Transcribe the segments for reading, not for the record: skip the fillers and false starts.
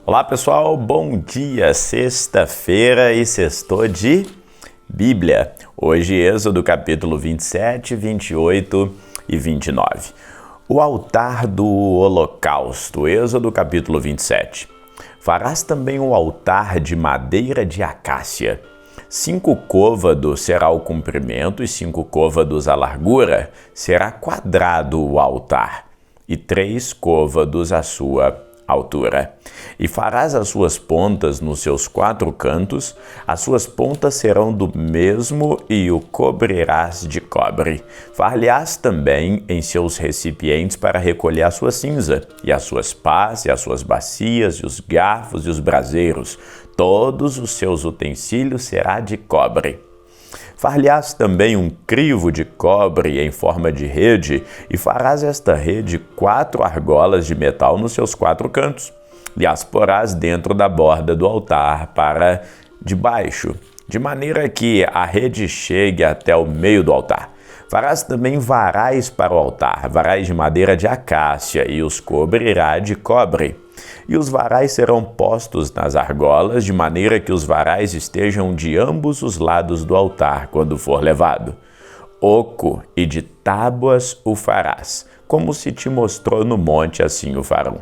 Olá pessoal, bom dia, sexta-feira e sextou de Bíblia. Hoje Êxodo capítulo 27, 28 e 29. O altar do holocausto, Êxodo capítulo 27. Farás também um altar de madeira de acácia. 5 côvados será o comprimento e 5 côvados a largura, será quadrado o altar, e 3 côvados a sua altura. E farás as suas pontas nos seus 4 cantos, as suas pontas serão do mesmo e o cobrirás de cobre. Far-lhe-ás também em seus recipientes para recolher a sua cinza, e as suas pás, e as suas bacias, e os garfos, e os braseiros. Todos os seus utensílios será de cobre. Far-lhe-ás também um crivo de cobre em forma de rede, e farás esta rede 4 argolas de metal nos seus 4 cantos, e as porás dentro da borda do altar para debaixo, de maneira que a rede chegue até o meio do altar. Farás também varais para o altar, varais de madeira de acácia, e os cobrirá de cobre. E os varais serão postos nas argolas, de maneira que os varais estejam de ambos os lados do altar quando for levado. Oco e de tábuas o farás, como se te mostrou no monte, assim o farão.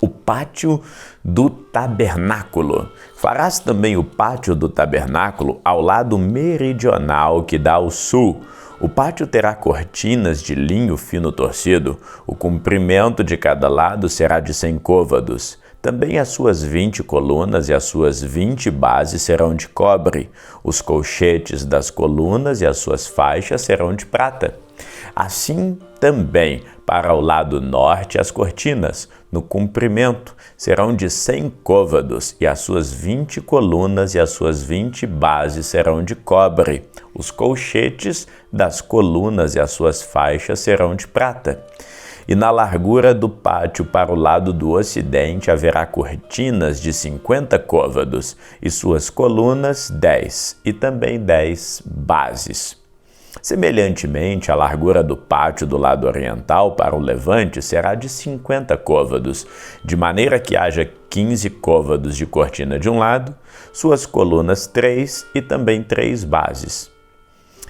O pátio do tabernáculo. Farás também o pátio do tabernáculo ao lado meridional que dá ao sul. O pátio terá cortinas de linho fino torcido. O comprimento de cada lado será de 100 côvados. Também as suas 20 colunas e as suas 20 bases serão de cobre. Os colchetes das colunas e as suas faixas serão de prata. Assim também para o lado norte as cortinas, no comprimento, serão de 100 côvados, e as suas 20 colunas e as suas 20 bases serão de cobre. Os colchetes das colunas e as suas faixas serão de prata. E na largura do pátio para o lado do ocidente haverá cortinas de 50 côvados, e suas colunas 10, e também 10 bases. Semelhantemente, a largura do pátio do lado oriental para o levante será de 50 côvados, de maneira que haja 15 côvados de cortina de um lado, suas colunas 3 e também 3 bases.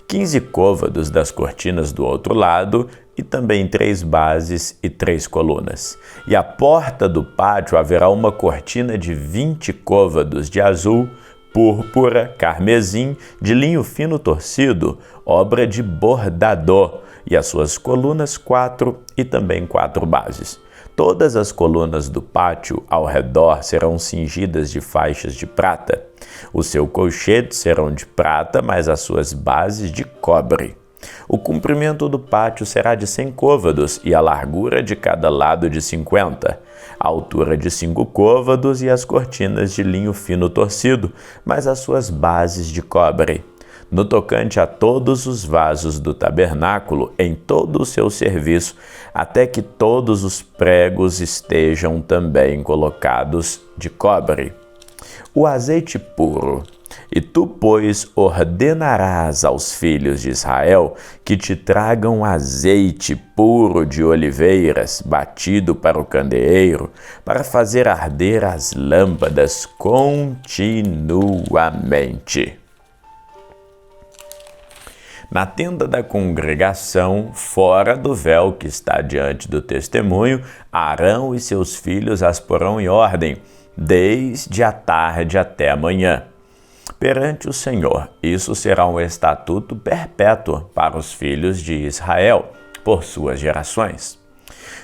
15 côvados das cortinas do outro lado e também 3 bases e 3 colunas. E à porta do pátio haverá uma cortina de 20 côvados de azul, púrpura, carmesim, de linho fino torcido, obra de bordador, e as suas colunas 4 e também 4 bases. Todas as colunas do pátio ao redor serão cingidas de faixas de prata. O seu colchete serão de prata, mas as suas bases de cobre. O comprimento do pátio será de 100 côvados e a largura de cada lado de 50, a altura de 5 côvados e as cortinas de linho fino torcido, mas as suas bases de cobre. No tocante a todos os vasos do tabernáculo, em todo o seu serviço, até que todos os pregos estejam também colocados de cobre. O azeite puro. E tu, pois, ordenarás aos filhos de Israel que te tragam azeite puro de oliveiras, batido para o candeeiro, para fazer arder as lâmpadas continuamente. Na tenda da congregação, fora do véu que está diante do testemunho, Arão e seus filhos as porão em ordem, desde a tarde até a manhã. Perante o Senhor, isso será um estatuto perpétuo para os filhos de Israel, por suas gerações.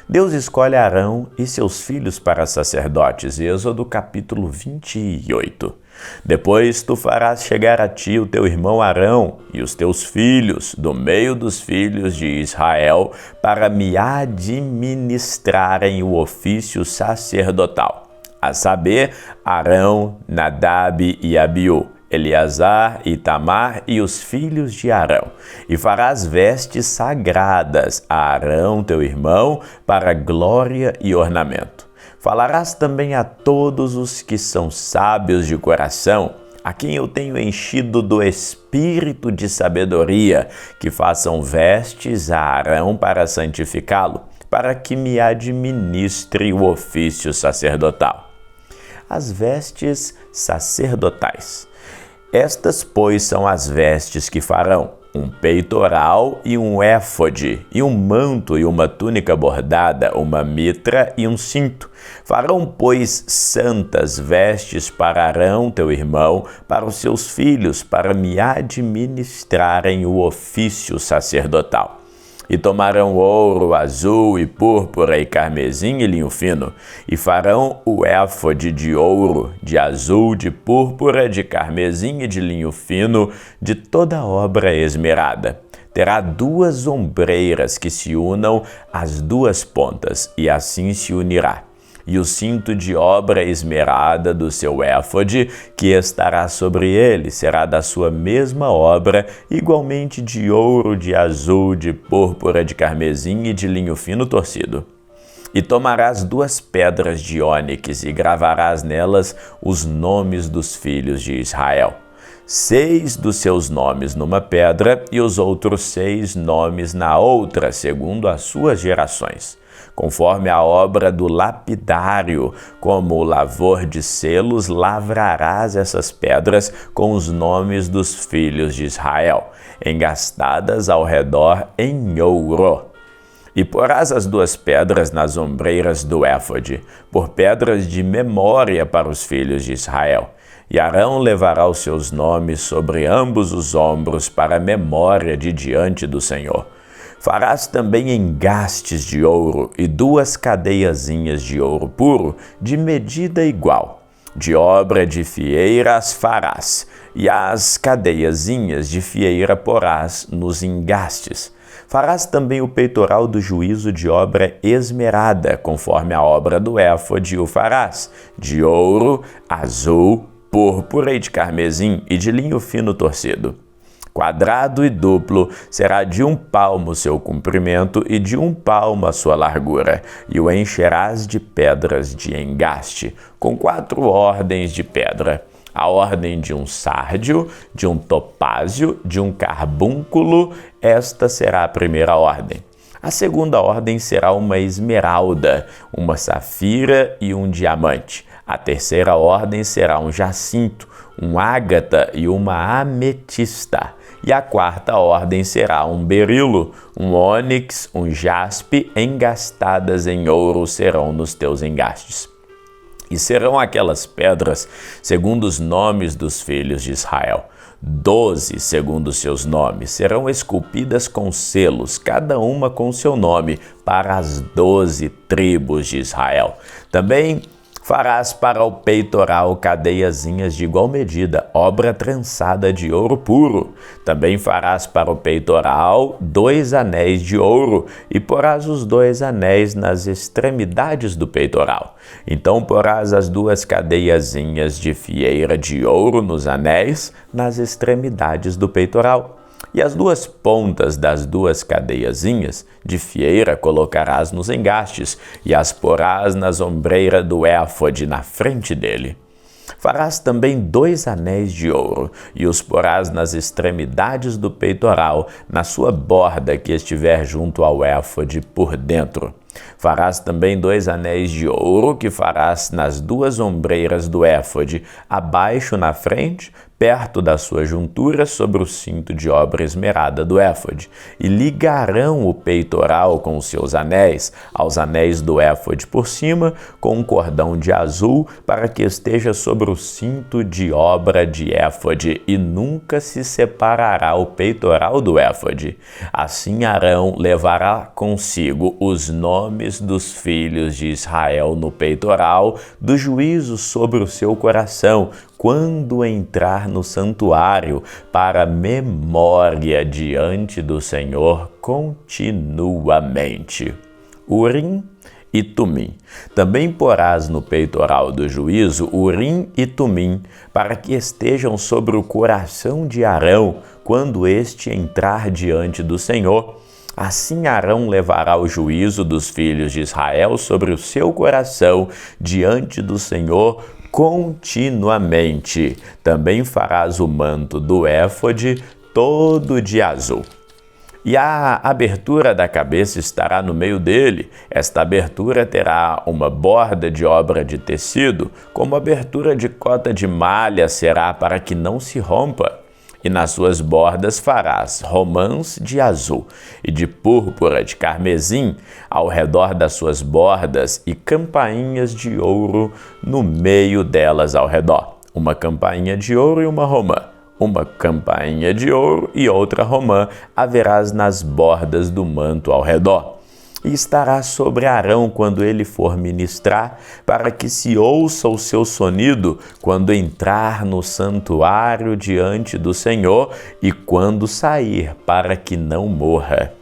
Deus escolhe Arão e seus filhos para sacerdotes, Êxodo capítulo 28. Depois tu farás chegar a ti o teu irmão Arão e os teus filhos, do meio dos filhos de Israel, para me administrarem o ofício sacerdotal, a saber, Arão, Nadab e Abiú, Eleazar, Itamar e os filhos de Arão, e farás vestes sagradas a Arão, teu irmão, para glória e ornamento. Falarás também a todos os que são sábios de coração, a quem eu tenho enchido do espírito de sabedoria, que façam vestes a Arão para santificá-lo, para que me administre o ofício sacerdotal. as vestes sacerdotais. Estas, pois, são as vestes que farão: um peitoral e um éfode, e um manto e uma túnica bordada, uma mitra e um cinto. Farão, pois, santas vestes para Arão, teu irmão, para os seus filhos, para me administrarem o ofício sacerdotal. E tomarão ouro, azul e púrpura e carmesim e linho fino, e farão o éfode de ouro, de azul, de púrpura, de carmesim e de linho fino, de toda obra esmerada. Terá 2 ombreiras que se unam às 2 pontas, e assim se unirá. E o cinto de obra esmerada do seu éfode, que estará sobre ele, será da sua mesma obra, igualmente de ouro, de azul, de púrpura, de carmesim e de linho fino torcido. E tomarás 2 pedras de ônix e gravarás nelas os nomes dos filhos de Israel. 6 dos seus nomes numa pedra e os outros 6 nomes na outra, segundo as suas gerações. Conforme a obra do lapidário, como o lavor de selos, lavrarás essas pedras com os nomes dos filhos de Israel, engastadas ao redor em ouro. E porás as 2 pedras nas ombreiras do éfode, por pedras de memória para os filhos de Israel. E Arão levará os seus nomes sobre ambos os ombros para memória de diante do Senhor. Farás também engastes de ouro e 2 cadeiazinhas de ouro puro, de medida igual. De obra de fieira as farás, e as cadeiazinhas de fieira porás nos engastes. Farás também o peitoral do juízo de obra esmerada, conforme a obra do éfode o farás, de ouro, azul, púrpura e de carmesim e de linho fino torcido. Quadrado e duplo, será de 1 palmo o seu comprimento e de 1 palmo a sua largura, e o encherás de pedras de engaste, com 4 ordens de pedra. A ordem de um sárdio, de um topázio, de um carbúnculo, esta será a primeira ordem. A segunda ordem será uma esmeralda, uma safira e um diamante. A terceira ordem será um jacinto, um ágata e uma ametista. E a quarta ordem será um berilo, um ônix, um jaspe, engastadas em ouro serão nos teus engastes. E serão aquelas pedras segundo os nomes dos filhos de Israel. 12, segundo seus nomes, serão esculpidas com selos, cada uma com seu nome, para as 12 tribos de Israel. Também farás para o peitoral cadeiazinhas de igual medida, obra trançada de ouro puro. Também farás para o peitoral 2 anéis de ouro, e porás os 2 anéis nas extremidades do peitoral. Então porás as 2 cadeiazinhas de fieira de ouro nos anéis, nas extremidades do peitoral. E as 2 pontas das 2 cadeiazinhas de fieira colocarás nos engastes, e as porás nas ombreiras do éfode na frente dele. Farás também 2 anéis de ouro, e os porás nas extremidades do peitoral, na sua borda que estiver junto ao éfode por dentro. Farás também 2 anéis de ouro, que farás nas 2 ombreiras do éfode, abaixo na frente, perto da sua juntura, sobre o cinto de obra esmerada do éfode, e ligarão o peitoral com os seus anéis, aos anéis do éfode por cima, com um cordão de azul, para que esteja sobre o cinto de obra de éfode, e nunca se separará o peitoral do éfode. Assim Arão levará consigo os nomes dos filhos de Israel no peitoral, do juízo sobre o seu coração, quando entrar no santuário, para memória diante do Senhor continuamente. Urim e Tumim. Também porás no peitoral do juízo Urim e Tumim, para que estejam sobre o coração de Arão, quando este entrar diante do Senhor. Assim Arão levará o juízo dos filhos de Israel sobre o seu coração diante do Senhor continuamente. Também farás o manto do éfode todo de azul. E a abertura da cabeça estará no meio dele. Esta abertura terá uma borda de obra de tecido, como abertura de cota de malha será para que não se rompa. E nas suas bordas farás romãs de azul e de púrpura de carmesim ao redor das suas bordas e campainhas de ouro no meio delas ao redor. Uma campainha de ouro e uma romã. Uma campainha de ouro e outra romã haverás nas bordas do manto ao redor. E estará sobre Arão quando ele for ministrar, para que se ouça o seu sonido quando entrar no santuário diante do Senhor e quando sair, para que não morra.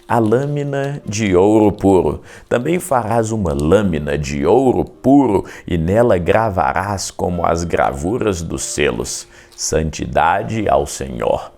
A lâmina de ouro puro. Também farás uma lâmina de ouro puro e nela gravarás como as gravuras dos selos. Santidade ao Senhor.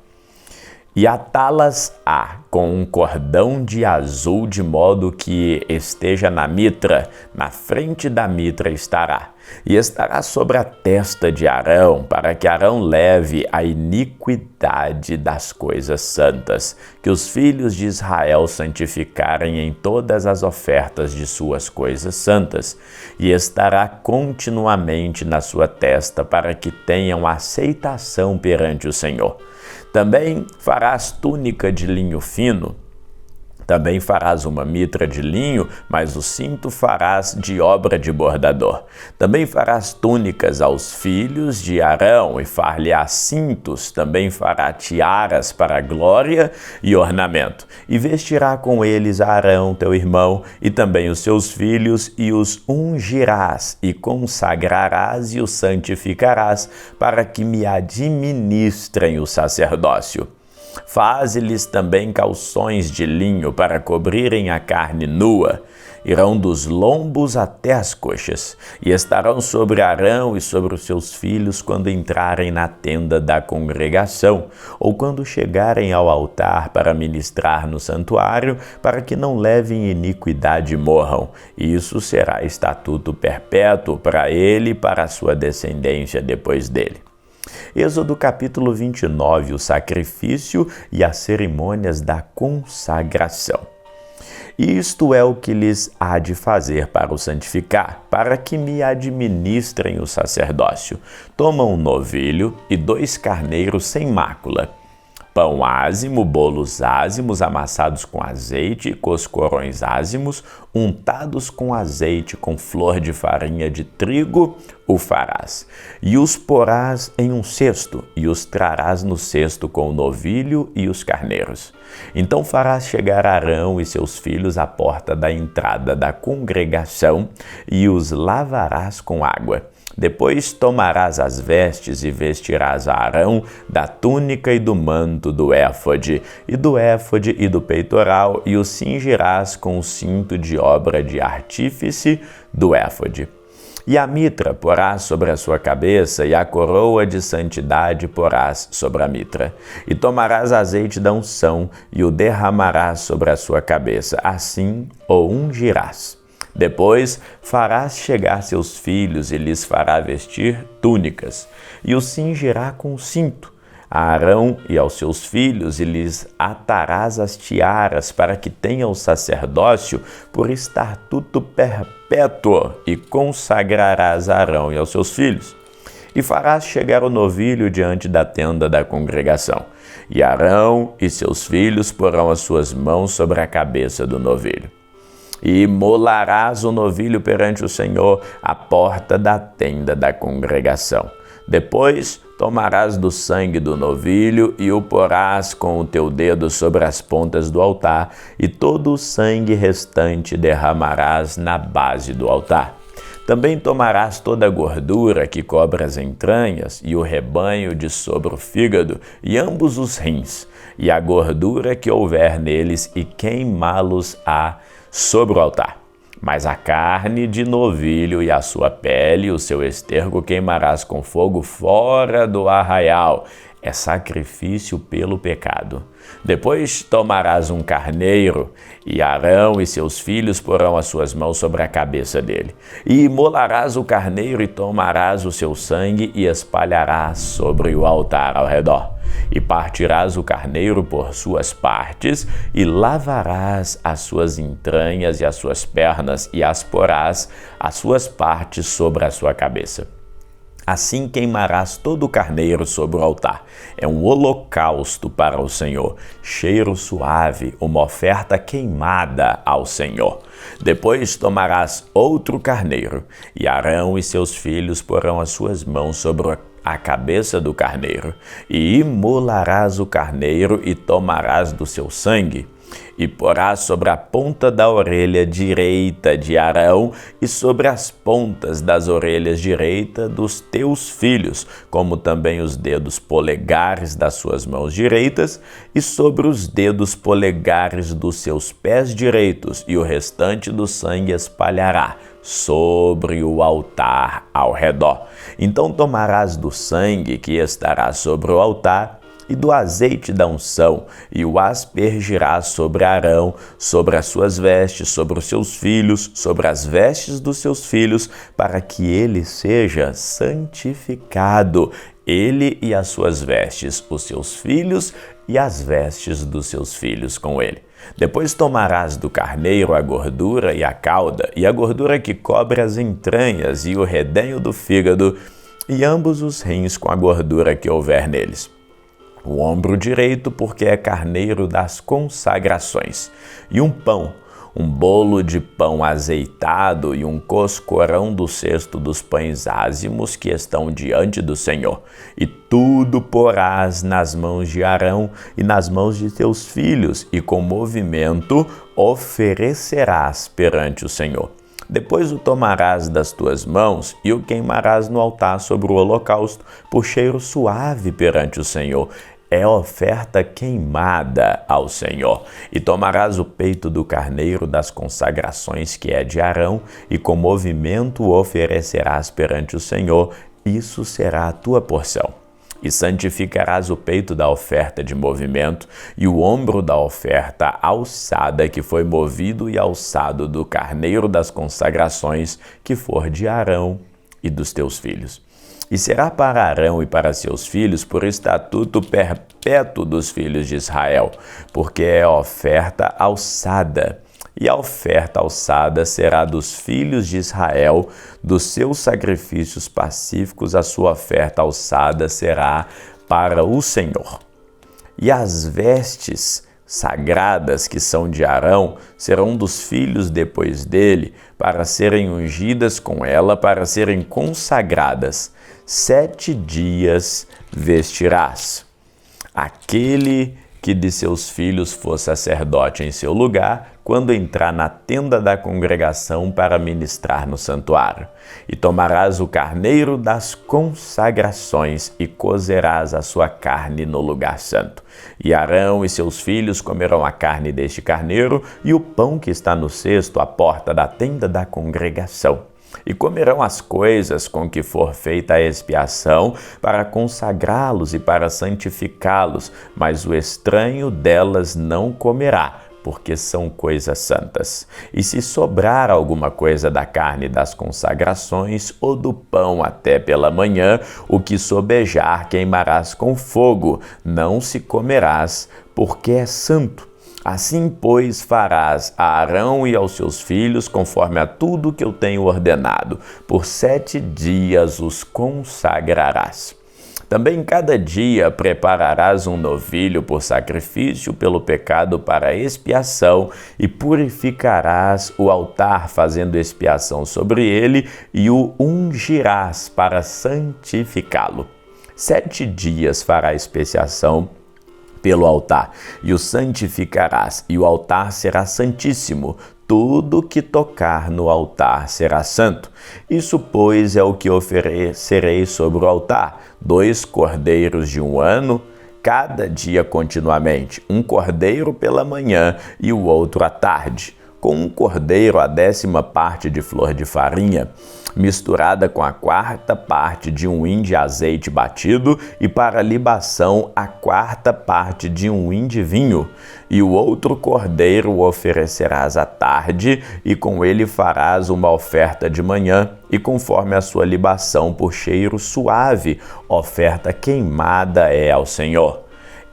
E atá-las-á com um cordão de azul, de modo que esteja na mitra, na frente da mitra estará. E estará sobre a testa de Arão, para que Arão leve a iniquidade das coisas santas, que os filhos de Israel santificarem em todas as ofertas de suas coisas santas. E estará continuamente na sua testa, para que tenham aceitação perante o Senhor. Também farás túnica de linho fino. Também farás uma mitra de linho, mas o cinto farás de obra de bordador. Também farás túnicas aos filhos de Arão e far-lhe-ás cintos. Também fará tiaras para glória e ornamento. E vestirá com eles Arão, teu irmão, e também os seus filhos, e os ungirás, e consagrarás e os santificarás, para que me administrem o sacerdócio. Faze-lhes também calções de linho para cobrirem a carne nua. Irão dos lombos até as coxas, e estarão sobre Arão e sobre os seus filhos quando entrarem na tenda da congregação, ou quando chegarem ao altar para ministrar no santuário, para que não levem iniquidade e morram. Isso será estatuto perpétuo para ele e para a sua descendência depois dele. Êxodo capítulo 29, o sacrifício e as cerimônias da consagração. Isto é o que lhes há de fazer para o santificar, para que me administrem o sacerdócio. Toma um novilho e 2 carneiros sem mácula, pão ázimo, bolos ázimos amassados com azeite e coscorões ázimos, untados com azeite, com flor de farinha de trigo, o farás. E os porás em um cesto, e os trarás no cesto com o novilho e os carneiros. Então farás chegar Arão e seus filhos à porta da entrada da congregação, e os lavarás com água. Depois tomarás as vestes e vestirás a Arão da túnica e do manto do éfode, e do peitoral, e o cingirás com o cinto de obra de artífice do éfode. E a mitra porás sobre a sua cabeça, e a coroa de santidade porás sobre a mitra. E tomarás azeite da unção, e o derramarás sobre a sua cabeça, assim o ungirás. Depois farás chegar seus filhos e lhes fará vestir túnicas, e os cingirá com o cinto. A Arão e aos seus filhos e lhes atarás as tiaras, para que tenham o sacerdócio por estatuto perpétuo, e consagrarás a Arão e aos seus filhos. E farás chegar o novilho diante da tenda da congregação, e Arão e seus filhos porão as suas mãos sobre a cabeça do novilho. E imolarás o novilho perante o Senhor à porta da tenda da congregação. Depois tomarás do sangue do novilho e o porás com o teu dedo sobre as pontas do altar, e todo o sangue restante derramarás na base do altar. Também tomarás toda a gordura que cobre as entranhas, e o rebanho de sobre o fígado, e ambos os rins, e a gordura que houver neles, e queimá-los-á sobre o altar. Mas a carne de novilho e a sua pele, o seu esterco, queimarás com fogo fora do arraial. É sacrifício pelo pecado. Depois tomarás um carneiro, e Arão e seus filhos porão as suas mãos sobre a cabeça dele. E imolarás o carneiro, e tomarás o seu sangue, e espalharás sobre o altar ao redor. E partirás o carneiro por suas partes, e lavarás as suas entranhas e as suas pernas, e as porás as suas partes sobre a sua cabeça. Assim queimarás todo o carneiro sobre o altar. É um holocausto para o Senhor, cheiro suave, uma oferta queimada ao Senhor. Depois tomarás outro carneiro, e Arão e seus filhos porão as suas mãos sobre a cabeça do carneiro, e imolarás o carneiro e tomarás do seu sangue, e porás sobre a ponta da orelha direita de Arão e sobre as pontas das orelhas direita dos teus filhos, como também os dedos polegares das suas mãos direitas e sobre os dedos polegares dos seus pés direitos, e o restante do sangue espalhará sobre o altar ao redor. Então tomarás do sangue que estará sobre o altar e do azeite da unção, e o aspergirás sobre Arão, sobre as suas vestes, sobre os seus filhos, sobre as vestes dos seus filhos, para que ele seja santificado, ele e as suas vestes, os seus filhos e as vestes dos seus filhos com ele. Depois tomarás do carneiro a gordura e a cauda, e a gordura que cobre as entranhas, e o redenho do fígado, e ambos os rins com a gordura que houver neles. O ombro direito, porque é carneiro das consagrações, e um pão, um bolo de pão azeitado e um coscorão do cesto dos pães ázimos que estão diante do Senhor. E tudo porás nas mãos de Arão e nas mãos de teus filhos, e com movimento oferecerás perante o Senhor. Depois o tomarás das tuas mãos e o queimarás no altar sobre o holocausto, por cheiro suave perante o Senhor. É oferta queimada ao Senhor. E tomarás o peito do carneiro das consagrações que é de Arão, e com movimento o oferecerás perante o Senhor. Isso será a tua porção. E santificarás o peito da oferta de movimento e o ombro da oferta alçada, que foi movido e alçado do carneiro das consagrações, que for de Arão e dos teus filhos. E será para Arão e para seus filhos por estatuto perpétuo dos filhos de Israel, porque é oferta alçada. E a oferta alçada será dos filhos de Israel, dos seus sacrifícios pacíficos, a sua oferta alçada será para o Senhor. E as vestes sagradas que são de Arão serão dos filhos depois dele, para serem ungidas com ela, para serem consagradas. 7 dias vestirás. Aquele que de seus filhos for sacerdote em seu lugar, quando entrar na tenda da congregação para ministrar no santuário. E tomarás o carneiro das consagrações e cozerás a sua carne no lugar santo. E Arão e seus filhos comerão a carne deste carneiro e o pão que está no cesto à porta da tenda da congregação. E comerão as coisas com que for feita a expiação, para consagrá-los e para santificá-los, mas o estranho delas não comerá, porque são coisas santas. E se sobrar alguma coisa da carne das consagrações ou do pão até pela manhã, o que sobejar queimarás com fogo, não se comerás, porque é santo. Assim, pois, farás a Arão e aos seus filhos, conforme a tudo que eu tenho ordenado. Por 7 dias os consagrarás. Também cada dia prepararás um novilho por sacrifício pelo pecado para expiação, e purificarás o altar, fazendo expiação sobre ele, e o ungirás para santificá-lo. 7 dias fará expiação pelo altar, e o santificarás, e o altar será santíssimo. Tudo que tocar no altar será santo. Isso, pois, é o que oferecerei sobre o altar: 2 cordeiros de 1 ano, cada dia continuamente, um cordeiro pela manhã e o outro à tarde. Com um cordeiro, a 10ª parte de flor de farinha, misturada com a 4ª parte de um hin de azeite batido, e para libação a 4ª parte de um hin de vinho. E o outro cordeiro o oferecerás à tarde, e com ele farás uma oferta de manhã, e conforme a sua libação por cheiro suave, oferta queimada é ao Senhor.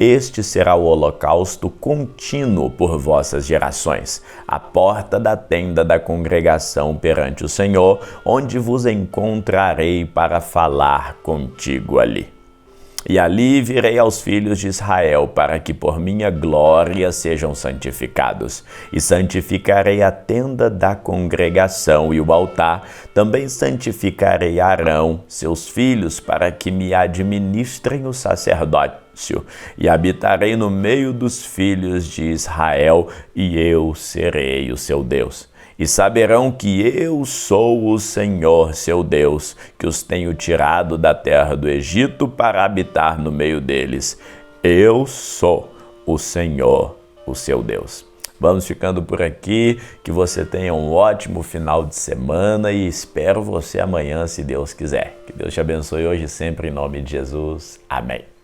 Este será o holocausto contínuo por vossas gerações, a porta da tenda da congregação perante o Senhor, onde vos encontrarei para falar contigo ali. E ali virei aos filhos de Israel, para que por minha glória sejam santificados. E santificarei a tenda da congregação e o altar. Também santificarei Arão, seus filhos, para que me administrem o sacerdócio. E habitarei no meio dos filhos de Israel, e eu serei o seu Deus. E saberão que eu sou o Senhor, seu Deus, que os tenho tirado da terra do Egito para habitar no meio deles. Eu sou o Senhor, o seu Deus. Vamos ficando por aqui, que você tenha um ótimo final de semana e espero você amanhã, se Deus quiser. Que Deus te abençoe hoje e sempre, em nome de Jesus. Amém.